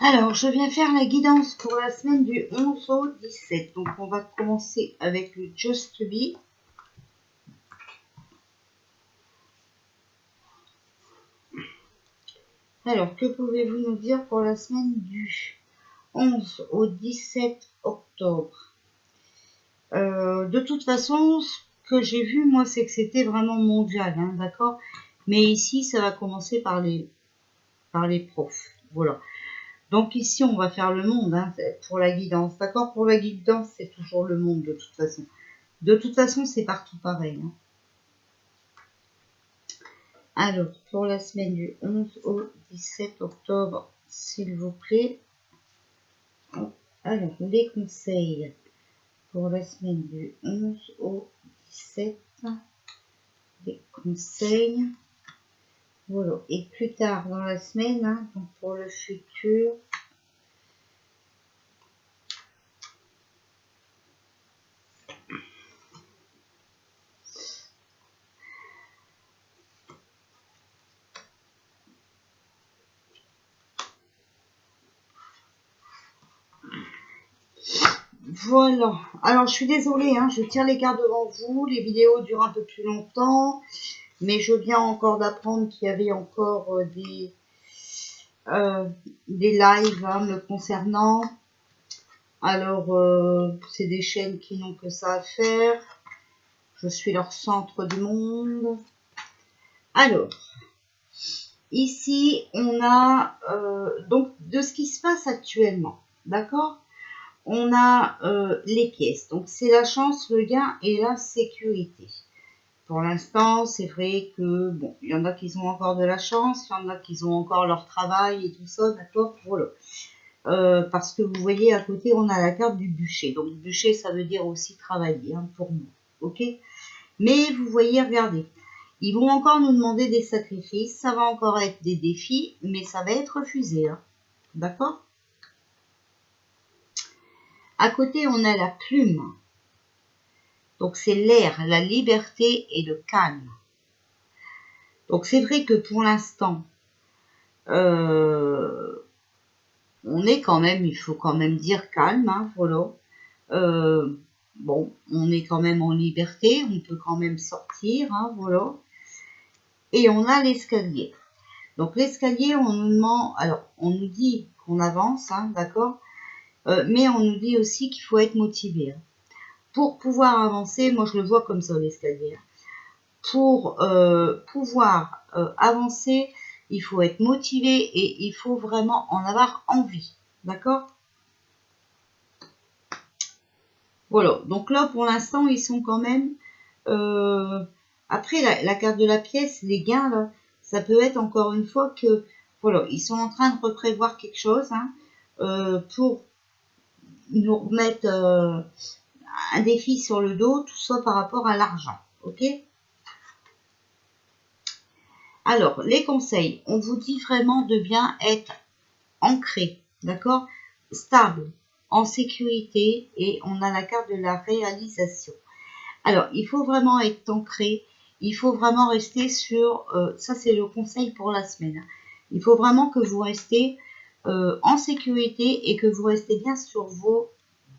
Alors, je viens faire la guidance pour la semaine du 11 au 17. Donc, on va commencer avec le Just Be. Alors, que pouvez-vous nous dire pour la semaine du 11 au 17 octobre? De toute façon, ce que j'ai vu, moi, c'est que c'était vraiment mondial, hein, d'accord? Mais ici, ça va commencer par les profs. Voilà. Donc ici, on va faire le monde, hein, pour la guidance. D'accord? Pour la guidance, c'est toujours le monde, de toute façon. De toute façon, c'est partout pareil. Hein. Alors, pour la semaine du 11 au 17 octobre, s'il vous plaît. Alors, les conseils pour la semaine du 11 au 17. Les conseils. Voilà. Et plus tard dans la semaine, hein, donc pour le futur. Voilà. Alors, je suis désolée, hein, je tire les cartes devant vous. Les vidéos durent un peu plus longtemps. Mais je viens encore d'apprendre qu'il y avait encore des lives, hein, me concernant. Alors, c'est des chaînes qui n'ont que ça à faire. Je suis leur centre du monde. Alors, ici, on a donc de ce qui se passe actuellement. D'accord? On a les pièces. Donc, c'est la chance, le gain et la sécurité. Pour l'instant, c'est vrai que, bon, il y en a qui ont encore de la chance, il y en a qui ont encore leur travail et tout ça, d'accord? Voilà. Parce que vous voyez, à côté, on a la carte du bûcher. Donc, bûcher, ça veut dire aussi travailler, hein, pour nous, ok? Mais vous voyez, regardez, ils vont encore nous demander des sacrifices, ça va encore être des défis, mais ça va être refusé, hein, d'accord? À côté, on a la plume. Donc, c'est l'air, la liberté et le calme. Donc, c'est vrai que pour l'instant, on est quand même, il faut quand même dire calme, hein, voilà. Bon, on est quand même en liberté, on peut quand même sortir, hein, voilà. Et on a l'escalier. Donc l'escalier, on nous demande, alors on nous dit qu'on avance, hein, d'accord, mais on nous dit aussi qu'il faut être motivé. Hein. Pour pouvoir avancer, moi je le vois comme ça l'escalier. Hein. Pour pouvoir avancer, il faut être motivé et il faut vraiment en avoir envie, d'accord? Voilà, donc là pour l'instant ils sont quand même... après la carte de la pièce, les gains, là, ça peut être encore une fois que... Voilà, ils sont en train de reprévoir quelque chose, hein, pour nous remettre un défi sur le dos, tout ça par rapport à l'argent, ok? Alors, les conseils, on vous dit vraiment de bien être ancré, d'accord? Stable, en sécurité, et on a la carte de la réalisation. Alors, il faut vraiment être ancré, il faut vraiment rester sur, ça c'est le conseil pour la semaine, il faut vraiment que vous restez en sécurité et que vous restez bien sur vos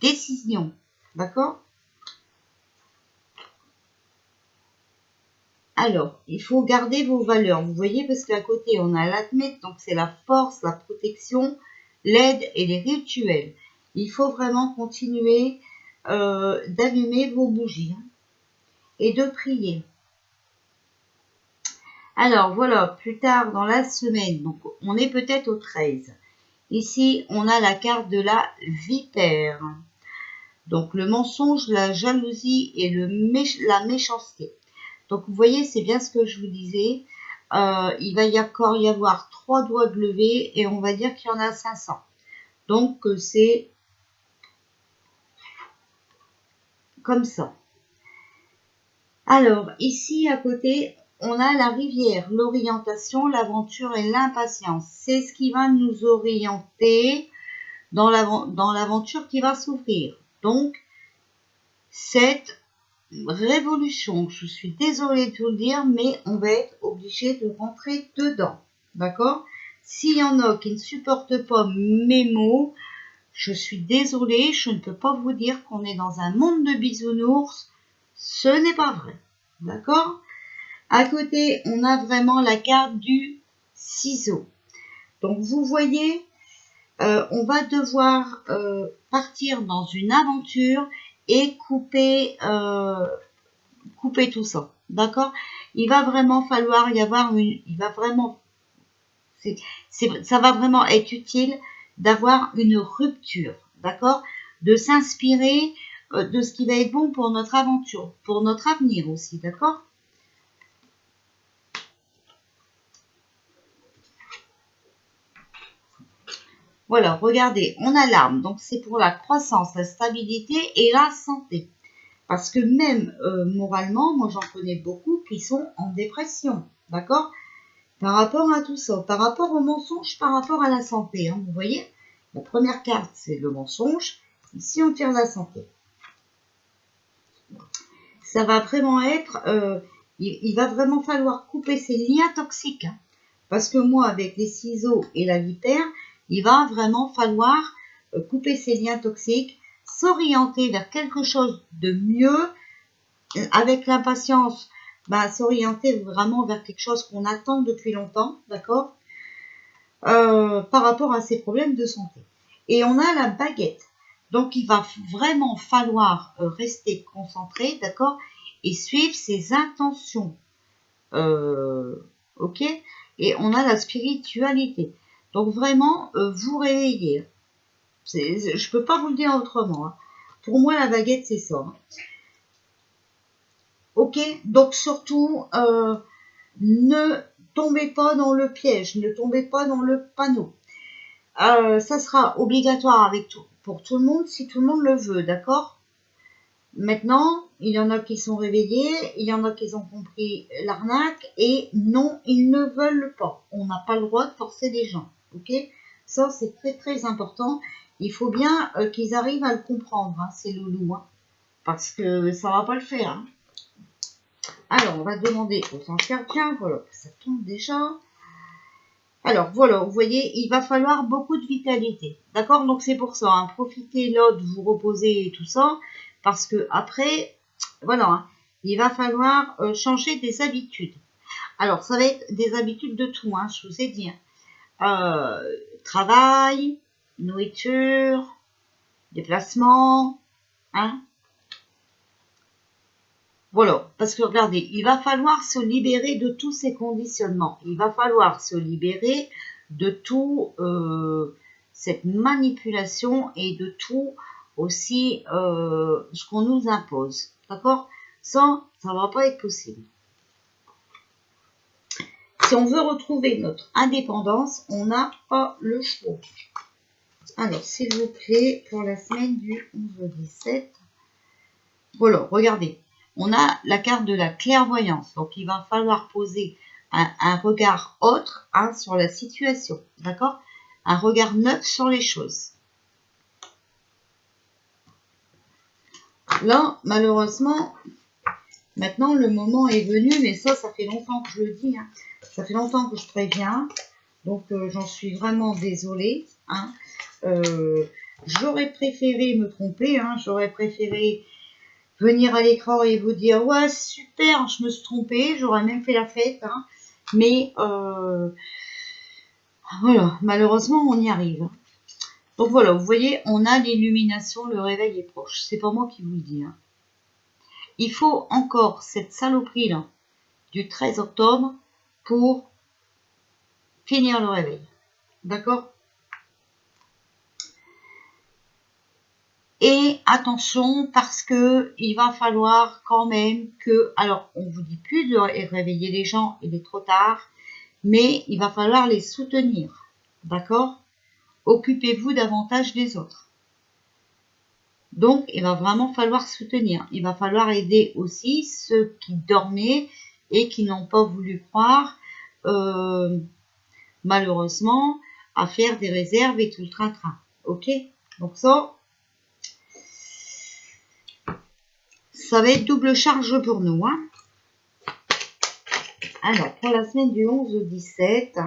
décisions, d'accord? Alors, il faut garder vos valeurs, vous voyez, parce qu'à côté, on a l'admettre, donc c'est la force, la protection, l'aide et les rituels. Il faut vraiment continuer d'allumer vos bougies, hein, et de prier. Alors voilà, plus tard dans la semaine, donc on est peut-être au 13. Ici, on a la carte de la vipère. Donc le mensonge, la jalousie et la méchanceté. Donc vous voyez, c'est bien ce que je vous disais. Il va encore y avoir 3 doigts de lever et on va dire qu'il y en a 500. Donc c'est comme ça. Alors ici à côté, on a la rivière, l'orientation, l'aventure et l'impatience. C'est ce qui va nous orienter dans l'aventure qui va s'ouvrir. Donc cette révolution, je suis désolée de vous le dire, mais on va être obligé de rentrer dedans, d'accord? S'il y en a qui ne supportent pas mes mots, je suis désolée, je ne peux pas vous dire qu'on est dans un monde de bisounours. Ce n'est pas vrai. D'accord? À côté, on a vraiment la carte du ciseau. Donc, vous voyez, on va devoir partir dans une aventure et couper tout ça. D'accord? Il va vraiment falloir y avoir ça va vraiment être utile d'avoir une rupture. D'accord? De s'inspirer de ce qui va être bon pour notre aventure, pour notre avenir aussi. D'accord? Voilà, regardez, on a l'arme, donc c'est pour la croissance, la stabilité et la santé. Parce que même moralement, moi j'en connais beaucoup qui sont en dépression, d'accord? Par rapport à tout ça, par rapport au mensonge, par rapport à la santé, hein, vous voyez? La première carte, c'est le mensonge. Ici, on tire la santé. Ça va vraiment être, il va vraiment falloir couper ces liens toxiques. Hein, parce que moi, avec les ciseaux et la vipère, il va vraiment falloir couper ces liens toxiques, s'orienter vers quelque chose de mieux, avec l'impatience, s'orienter vraiment vers quelque chose qu'on attend depuis longtemps, d'accord, par rapport à ces problèmes de santé. Et on a la baguette. Donc, il va vraiment falloir rester concentré, d'accord, et suivre ses intentions. Ok? Et on a la spiritualité. Donc, vraiment, vous réveiller. Je ne peux pas vous le dire autrement. Hein. Pour moi, la baguette, c'est ça. Hein. Ok? Donc, surtout, ne tombez pas dans le piège, ne tombez pas dans le panneau. Ça sera obligatoire pour tout le monde si tout le monde le veut, d'accord? Maintenant, il y en a qui sont réveillés, il y en a qui ont compris l'arnaque et non, ils ne veulent pas. On n'a pas le droit de forcer les gens, ok? Ça, c'est très très important. Il faut bien qu'ils arrivent à le comprendre, hein, ces loulous, hein, parce que ça va pas le faire. Hein. Alors, on va demander aux anges gardiens, voilà, ça tombe déjà. Alors, voilà, vous voyez, il va falloir beaucoup de vitalité. D'accord? Donc, c'est pour ça, hein, profitez là de vous reposer et tout ça, parce que après, voilà, hein, il va falloir changer des habitudes. Alors, ça va être des habitudes de tout, hein, je vous ai dit. Hein. Travail, nourriture, déplacement, hein. Voilà, parce que regardez, il va falloir se libérer de tous ces conditionnements. Il va falloir se libérer de tout cette manipulation et de tout aussi ce qu'on nous impose. D'accord? Ça ne va pas être possible. Si on veut retrouver notre indépendance, on n'a pas le choix. Alors, s'il vous plaît, pour la semaine du 11 au 17, voilà, regardez. On a la carte de la clairvoyance. Donc, il va falloir poser un regard autre hein, sur la situation. D'accord? Un regard neuf sur les choses. Là, malheureusement, maintenant, le moment est venu. Mais ça fait longtemps que je le dis. Hein. Ça fait longtemps que je préviens. Donc, j'en suis vraiment désolée. Hein. J'aurais préféré me tromper. Hein. J'aurais préféré venir à l'écran et vous dire ouais super je me suis trompée, j'aurais même fait la fête hein. Mais voilà malheureusement on y arrive. Donc voilà vous voyez on a l'illumination, le réveil est proche, c'est pas moi qui vous le dis hein. Il faut encore cette saloperie là du 13 octobre pour finir le réveil, d'accord? Et attention parce que il va falloir quand même que, alors on vous dit plus de réveiller les gens, il est trop tard, mais il va falloir les soutenir, d'accord? Occupez-vous davantage des autres. Donc il va vraiment falloir soutenir, il va falloir aider aussi ceux qui dormaient et qui n'ont pas voulu croire, malheureusement, à faire des réserves et tout le train-train, ok? Donc ça va être double charge pour nous. Hein. Alors, pour la semaine du 11 au 17,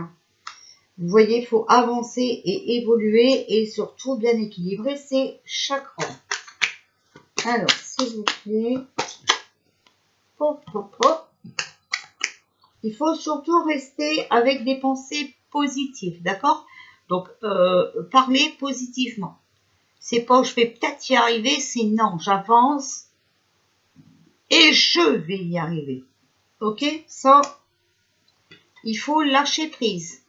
Vous voyez, il faut avancer et évoluer et surtout bien équilibrer ses chakras. Alors, s'il vous plaît, hop, hop, hop. Il faut surtout rester avec des pensées positives, d'accord? Donc, parlez positivement. C'est pas je vais peut-être y arriver, c'est non, j'avance et je vais y arriver. Ok? Ça, il faut lâcher prise.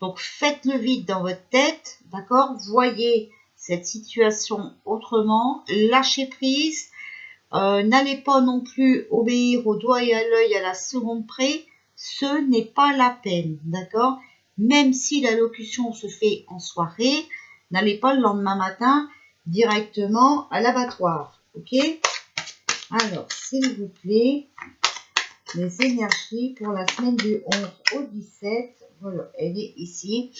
Donc, faites le vide dans votre tête, d'accord? Voyez cette situation autrement, lâchez prise. N'allez pas non plus obéir au doigt et à l'œil à la seconde près. Ce n'est pas la peine, d'accord? Même si l'allocution se fait en soirée, n'allez pas le lendemain matin directement à l'abattoir, ok? Alors, s'il vous plaît, les énergies pour la semaine du 11 au 17, voilà, elle est ici.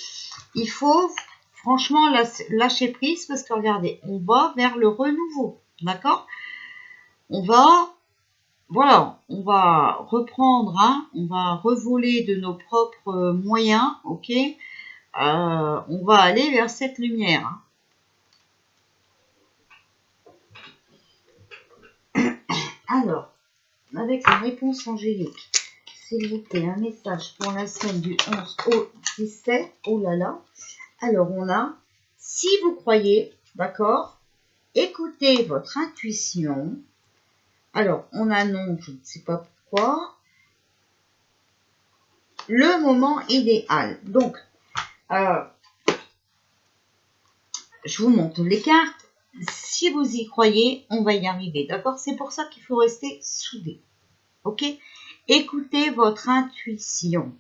Il faut franchement lâcher prise parce que regardez, on va vers le renouveau, d'accord? On va, voilà, on va reprendre, hein, on va revoler de nos propres moyens, ok? On va aller vers cette lumière. Alors, avec la réponse angélique, s'il vous plaît, un message pour la semaine du 11 au 17. Oh là là. Alors, on a, si vous croyez, d'accord, écoutez votre intuition. Alors, on a non, je ne sais pas pourquoi. Le moment idéal. Donc, je vous montre les cartes. Si vous y croyez, on va y arriver. D'accord? C'est pour ça qu'il faut rester soudé. Ok? Écoutez votre intuition.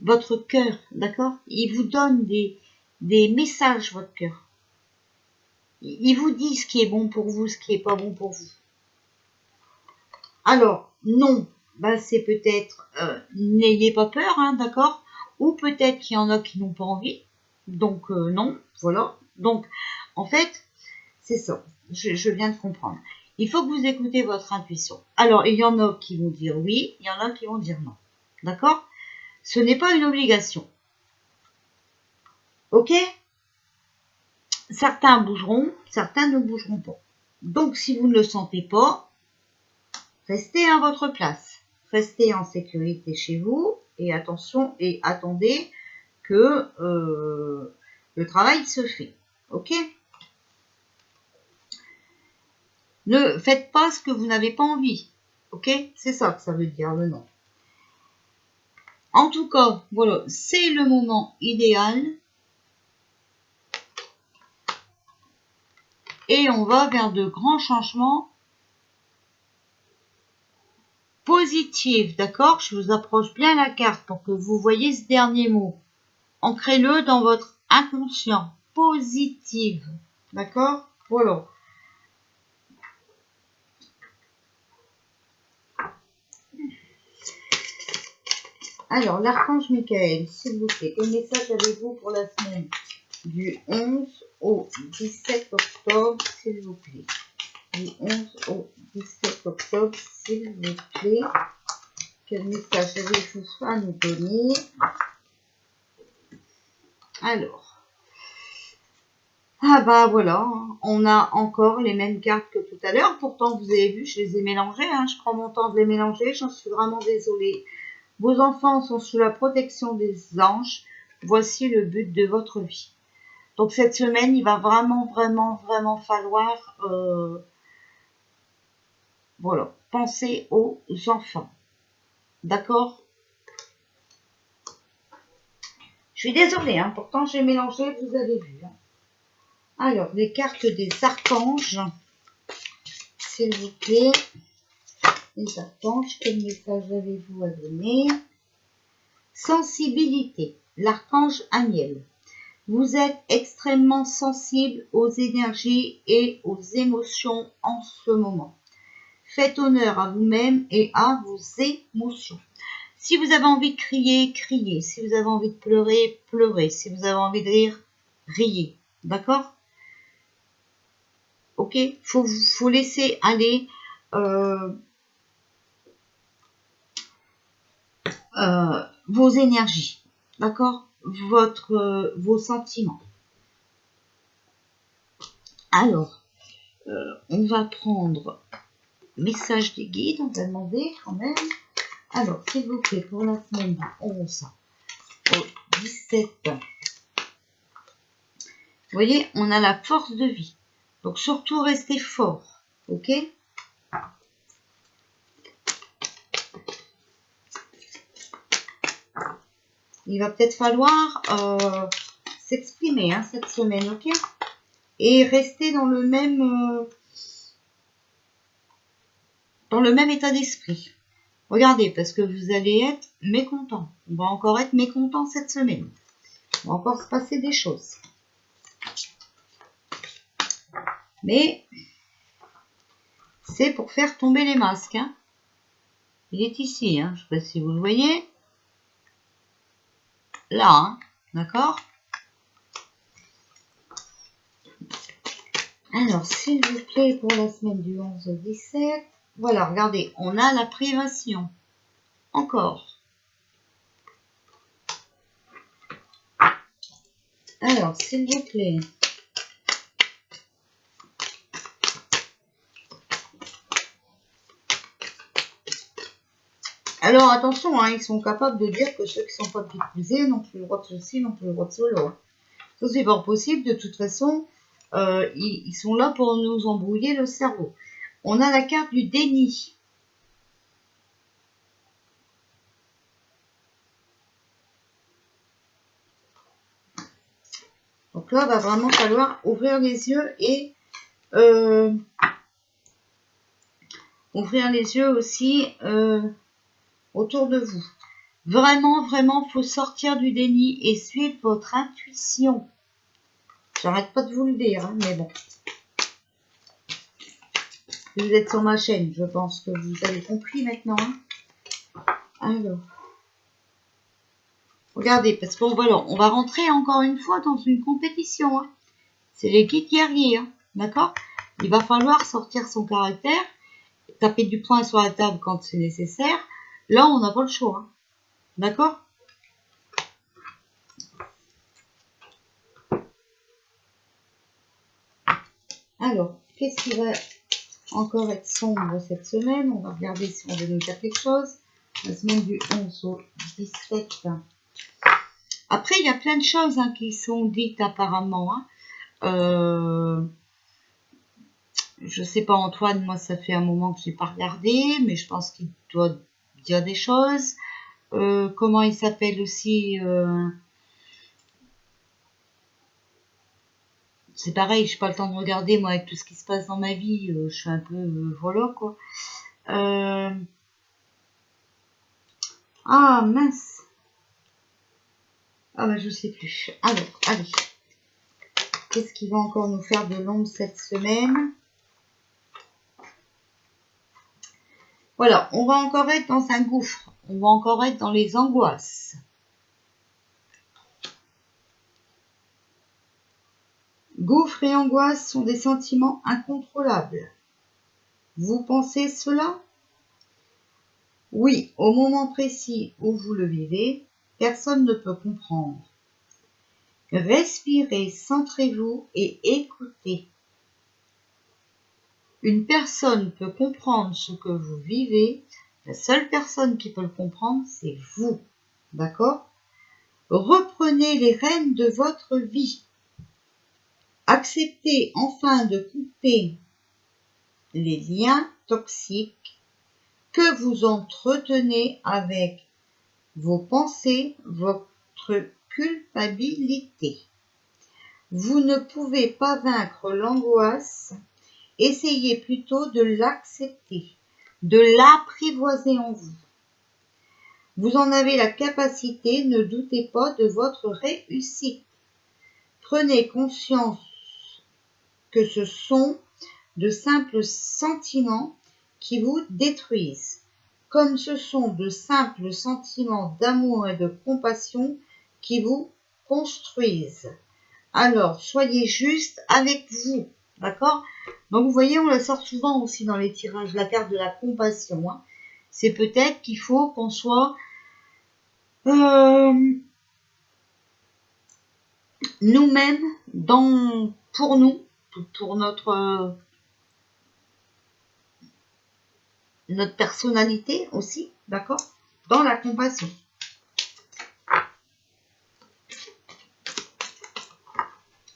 Votre cœur. D'accord? Il vous donne des messages, votre cœur. Il vous dit ce qui est bon pour vous, ce qui est pas bon pour vous. Alors, non. Ben, c'est peut-être n'ayez pas peur, hein, d'accord? Ou peut-être qu'il y en a qui n'ont pas envie. Donc, non. Voilà. Donc, en fait, c'est ça, je viens de comprendre. Il faut que vous écoutez votre intuition. Alors, il y en a qui vont dire oui, il y en a qui vont dire non. D'accord? Ce n'est pas une obligation. Ok? Certains bougeront, certains ne bougeront pas. Donc, si vous ne le sentez pas, restez à votre place. Restez en sécurité chez vous et attention et attendez que le travail se fait. Ok? Ne faites pas ce que vous n'avez pas envie. Ok? C'est ça que ça veut dire le non. En tout cas, voilà, c'est le moment idéal. Et on va vers de grands changements positifs. D'accord? Je vous approche bien la carte pour que vous voyez ce dernier mot. Ancrez-le dans votre inconscient. Positive. D'accord? Voilà. Alors, l'archange Michael, s'il vous plaît, quel message avez-vous pour la semaine du 11 au 17 octobre, s'il vous plaît? Du 11 au 17 octobre, s'il vous plaît. Quel message avez-vous à nous donner? Alors. Ah bah voilà, on a encore les mêmes cartes que tout à l'heure. Pourtant, vous avez vu, je les ai mélangées. Hein. Je prends mon temps de les mélanger. J'en suis vraiment désolée. Vos enfants sont sous la protection des anges. Voici le but de votre vie. Donc cette semaine, il va vraiment falloir voilà, penser aux enfants. D'accord? Je suis désolée, hein, pourtant j'ai mélangé, vous avez vu. Hein. Alors, les cartes des archanges, s'il vous plaît. Les archanges, quel message avez-vous à donner? Sensibilité, l'archange Aniel. Vous êtes extrêmement sensible aux énergies et aux émotions en ce moment. Faites honneur à vous-même et à vos émotions. Si vous avez envie de crier, criez. Si vous avez envie de pleurer, pleurez. Si vous avez envie de rire, riez. D'accord? Ok? Faut laisser aller vos énergies. D'accord? vos sentiments. Alors, on va prendre message des guides, on va demander quand même. Alors, s'il vous plaît, pour la semaine du 11 au 17, vous voyez, on a la force de vie. Donc, surtout, restez fort, ok? Il va peut-être falloir s'exprimer cette semaine, ok? Et rester dans le même état d'esprit. Regardez, parce que vous allez être mécontent. On va encore être mécontent cette semaine. Il va encore se passer des choses. Mais c'est pour faire tomber les masques. Hein. Il est ici, je ne sais pas si vous le voyez. Là, d'accord? Alors, s'il vous plaît, pour la semaine du 11 au 17, voilà, regardez, on a la privation. Encore. Alors, s'il vous plaît. Alors, attention, ils sont capables de dire que ceux qui ne sont pas épousés n'ont plus le droit de ceci, n'ont plus le droit de cela. Ça, c'est pas possible. De toute façon, ils sont là pour nous embrouiller le cerveau. On a la carte du déni. Donc là, il va vraiment falloir ouvrir les yeux et ouvrir les yeux aussi autour de vous. Vraiment, vraiment, faut sortir du déni et suivre votre intuition. J'arrête pas de vous le dire, mais bon. Vous êtes sur ma chaîne, je pense que vous avez compris maintenant. Alors, regardez, parce qu'on on va rentrer encore une fois dans une compétition. C'est les guides guerriers, d'accord? Il va falloir sortir son caractère, taper du poing sur la table quand c'est nécessaire. Là, on n'a pas le choix, d'accord? Alors, qu'est-ce qui va encore être sombre cette semaine? On va regarder si on veut nous dire quelque chose. La semaine du 11 au 17. Après, il y a plein de choses qui sont dites apparemment. Je sais pas, Antoine, moi ça fait un moment que je n'ai pas regardé, mais je pense qu'il doit dire des choses. Comment il s'appelle aussi c'est pareil, je n'ai pas le temps de regarder, moi, avec tout ce qui se passe dans ma vie, je suis un peu voilà, quoi. Ah, mince. Ah, bah, je sais plus. Alors, allez. Qu'est-ce qui va encore nous faire de l'ombre cette semaine? Voilà, on va encore être dans un gouffre. On va encore être dans les angoisses. Gouffre et angoisse sont des sentiments incontrôlables. Vous pensez cela? Oui, au moment précis où vous le vivez, personne ne peut comprendre. Respirez, centrez-vous et écoutez. Une personne peut comprendre ce que vous vivez. La seule personne qui peut le comprendre, c'est vous. D'accord? Reprenez les rênes de votre vie. Acceptez enfin de couper les liens toxiques que vous entretenez avec vos pensées, votre culpabilité. Vous ne pouvez pas vaincre l'angoisse. Essayez plutôt de l'accepter, de l'apprivoiser en vous. Vous en avez la capacité, ne doutez pas de votre réussite. Prenez conscience que ce sont de simples sentiments qui vous détruisent, comme ce sont de simples sentiments d'amour et de compassion qui vous construisent. Alors, soyez juste avec vous, d'accord? Donc, vous voyez, on la sort souvent aussi dans les tirages, la carte de la compassion. C'est peut-être qu'il faut qu'on soit nous-mêmes, pour nous, pour notre personnalité aussi, d'accord, dans la compassion.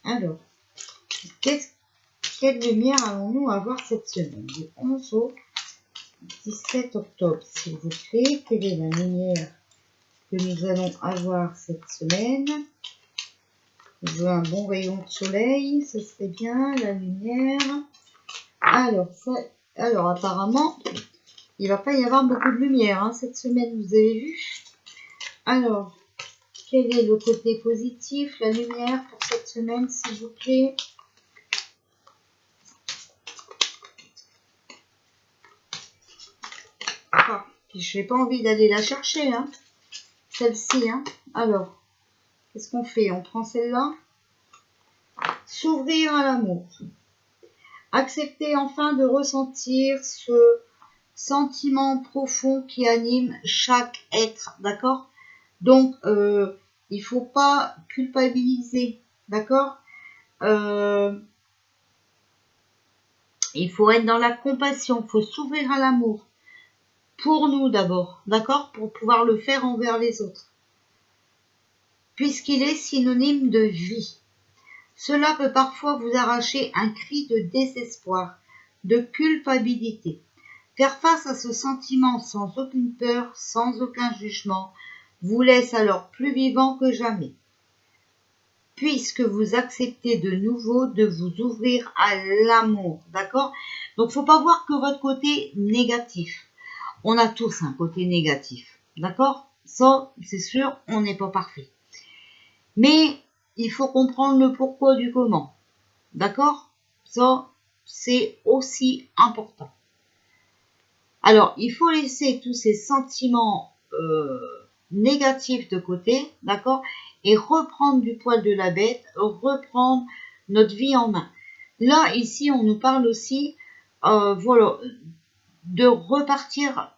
Alors, quelle lumière allons-nous avoir cette semaine, du 11 au 17 octobre, s'il vous plaît? Quelle est la lumière que nous allons avoir cette semaine? Je veux un bon rayon de soleil, ce serait bien, la lumière. Alors apparemment, il va pas y avoir beaucoup de lumière hein, cette semaine, vous avez vu. Alors, quel est le côté positif, la lumière pour cette semaine, s'il vous plaît? Ah, puis je n'ai pas envie d'aller la chercher, hein, celle-ci. Hein. Alors, qu'est-ce qu'on fait? On prend celle-là. S'ouvrir à l'amour. Accepter enfin de ressentir ce sentiment profond qui anime chaque être, d'accord? Donc, il faut pas culpabiliser, d'accord? Il faut être dans la compassion, il faut s'ouvrir à l'amour. Pour nous d'abord, d'accord? Pour pouvoir le faire envers les autres. Puisqu'il est synonyme de vie. Cela peut parfois vous arracher un cri de désespoir, de culpabilité. Faire face à ce sentiment sans aucune peur, sans aucun jugement, vous laisse alors plus vivant que jamais. Puisque vous acceptez de nouveau de vous ouvrir à l'amour, d'accord? Donc, faut pas voir que votre côté négatif. On a tous un côté négatif, d'accord? Ça, c'est sûr, on n'est pas parfait. Mais il faut comprendre le pourquoi du comment, d'accord? Ça, c'est aussi important. Alors, il faut laisser tous ces sentiments négatifs de côté, d'accord? Et reprendre du poil de la bête, reprendre notre vie en main. Là, ici, on nous parle aussi, voilà, de repartir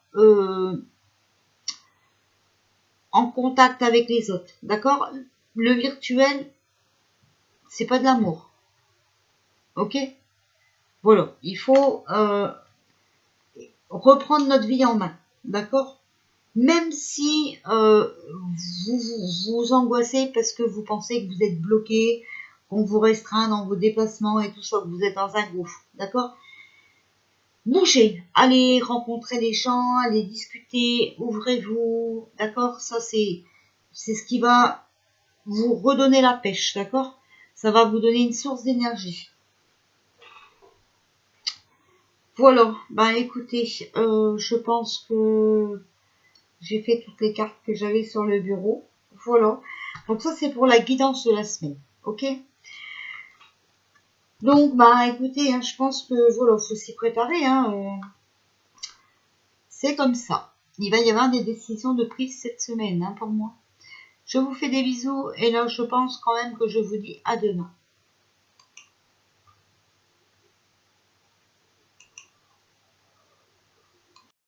en contact avec les autres, d'accord? Le virtuel, c'est pas de l'amour, ok? Voilà, il faut reprendre notre vie en main, d'accord? Même si vous angoissez parce que vous pensez que vous êtes bloqué, qu'on vous restreint dans vos déplacements et tout ça, que vous êtes dans un gouffre, d'accord? Bougez, allez rencontrer les gens, allez discuter, ouvrez-vous, d'accord? Ça, c'est ce qui va vous redonner la pêche, d'accord? Ça va vous donner une source d'énergie. Voilà, ben écoutez, je pense que j'ai fait toutes les cartes que j'avais sur le bureau. Voilà. Donc ça, c'est pour la guidance de la semaine. Ok? Donc, bah écoutez, hein, je pense que voilà, faut s'y préparer. Hein, c'est comme ça. Il va y avoir des décisions de prise cette semaine, hein, pour moi. Je vous fais des bisous et là, je pense quand même que je vous dis à demain.